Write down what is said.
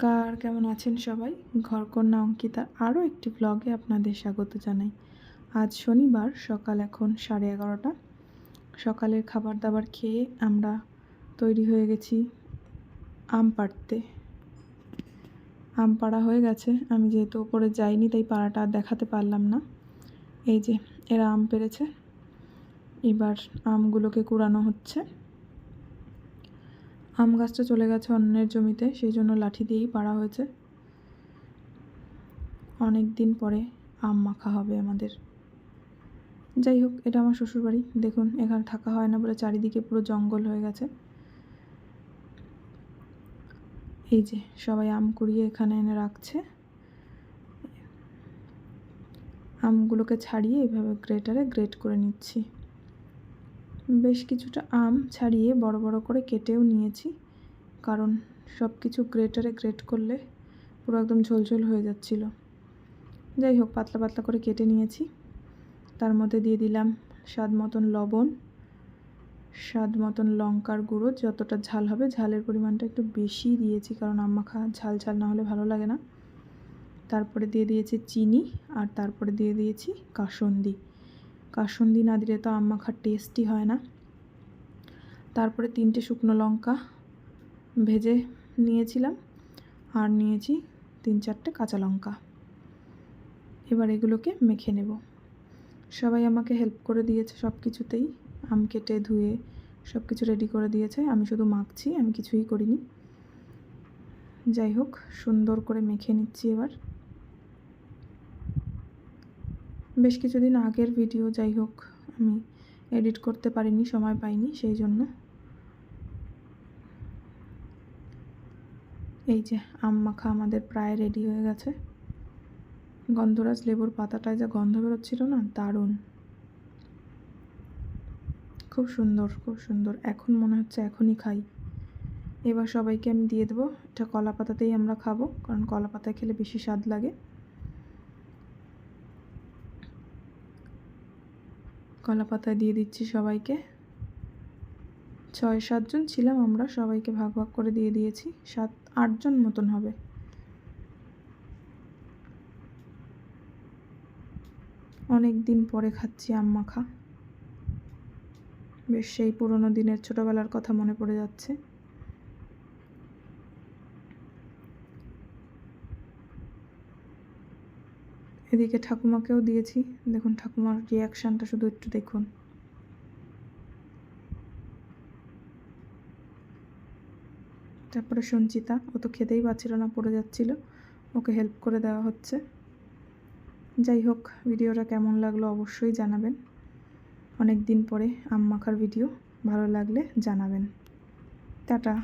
নমস্কার, কেমন আছেন সবাই? ঘরকন্যা অঙ্কিতার আরও একটি ব্লগে আপনাদের স্বাগত জানাই। আজ শনিবার, সকাল এখন 11:30। সকালের খাবার দাবার খেয়ে আমরা তৈরি হয়ে গেছি আম পাড়তে। আম পাড়া হয়ে গেছে, আমি যেহেতু ওপরে যাইনি তাই পাড়াটা আর দেখাতে পারলাম না। এই যে এরা আম পেড়েছে, এবার আমগুলোকে কুড়ানো হচ্ছে। আম গাছটা চলে গেছে অন্যের জমিতে, সেই জন্য লাঠি দিয়েই পাড়া হয়েছে। অনেক দিন পরে আম মাখা হবে আমাদের। যাই হোক, এটা আমার শ্বশুরবাড়ি। দেখুন, এখানে থাকা হয় না বলে চারিদিকে পুরো জঙ্গল হয়ে গেছে। এই যে সবাই আম কুড়িয়ে এখানে এনে রাখছে। আমগুলোকে ছাড়িয়ে এভাবে গ্রেটারে গ্রেট করে নিচ্ছি। বেশ কিছুটা আম ছাড়িয়ে বড় বড় করে কেটেও নিয়েছি, কারণ সব কিছু গ্রেটারে গ্রেট করলে পুরো একদম ঝোলঝোল হয়ে যাচ্ছিল। যাই হোক, পাতলা পাতলা করে কেটে নিয়েছি। তার মধ্যে দিয়ে দিলাম স্বাদ মতন লবণ, স্বাদ মতন লঙ্কার গুঁড়ো। যতটা ঝাল হবে, ঝালের পরিমাণটা একটু বেশি দিয়েছি, কারণ আম মাখা ঝাল ঝাল না হলে ভালো লাগে না। তারপরে দিয়ে দিয়েছি চিনি, আর তারপরে দিয়ে দিয়েছি কাসুন্দি। কাসুন্দি না দিলে তো আম মাখার টেস্টই হয় না। তারপরে 3টে শুকনো লঙ্কা ভেজে নিয়েছিলাম, আর নিয়েছি 3-4টে কাঁচা লঙ্কা। এবার এগুলোকে মেখে নেব। সবাই আমাকে হেল্প করে দিয়েছে সব কিছুতেই। আম কেটে ধুয়ে সব কিছু রেডি করে দিয়েছে, আমি শুধু মাখছি, আমি কিছুই করিনি। যাই হোক, সুন্দর করে মেখে নিচ্ছি এবার। বেশ কিছুদিন আগের ভিডিও, যাই হোক আমি এডিট করতে পারিনি, সময় পাইনি, সেই জন্য। এই যে আম মাখা আমাদের প্রায় রেডি হয়ে গেছে। গন্ধরাজ লেবুর পাতাটায় যা গন্ধ বেরোচ্ছিল না, দারুণ, খুব সুন্দর, খুব সুন্দর। এখন মনে হচ্ছে এখনই খাই। এবার সবাইকে আমি দিয়ে দেবো। এটা কলা পাতাতেই আমরা খাবো, কারণ কলা পাতায় খেলে বেশি স্বাদ লাগে। কলা পাতায় দিয়ে দিচ্ছি সবাইকে। 6-7 জন ছিলাম আমরা, সবাইকে ভাগ ভাগ করে দিয়ে দিয়েছি। 7-8 জন মতন হবে। অনেক দিন পরে খাচ্ছি আম মাখা। বেশ সেই পুরনো দিনের ছোটোবেলার কথা মনে পড়ে যাচ্ছে। এদিকে ঠাকুমাকেও দিয়েছি। দেখুন ঠাকুমার রিয়াকশানটা শুধু একটু দেখুন। তারপরে সঞ্চিতা, ও তো খেতেই পারছিল না, পড়ে যাচ্ছিল, ওকে হেল্প করে দেওয়া হচ্ছে। যাই হোক, ভিডিওটা কেমন লাগলো অবশ্যই জানাবেন। অনেক দিন পরে আম মাখার ভিডিও, ভালো লাগলে জানাবেন। টাটা।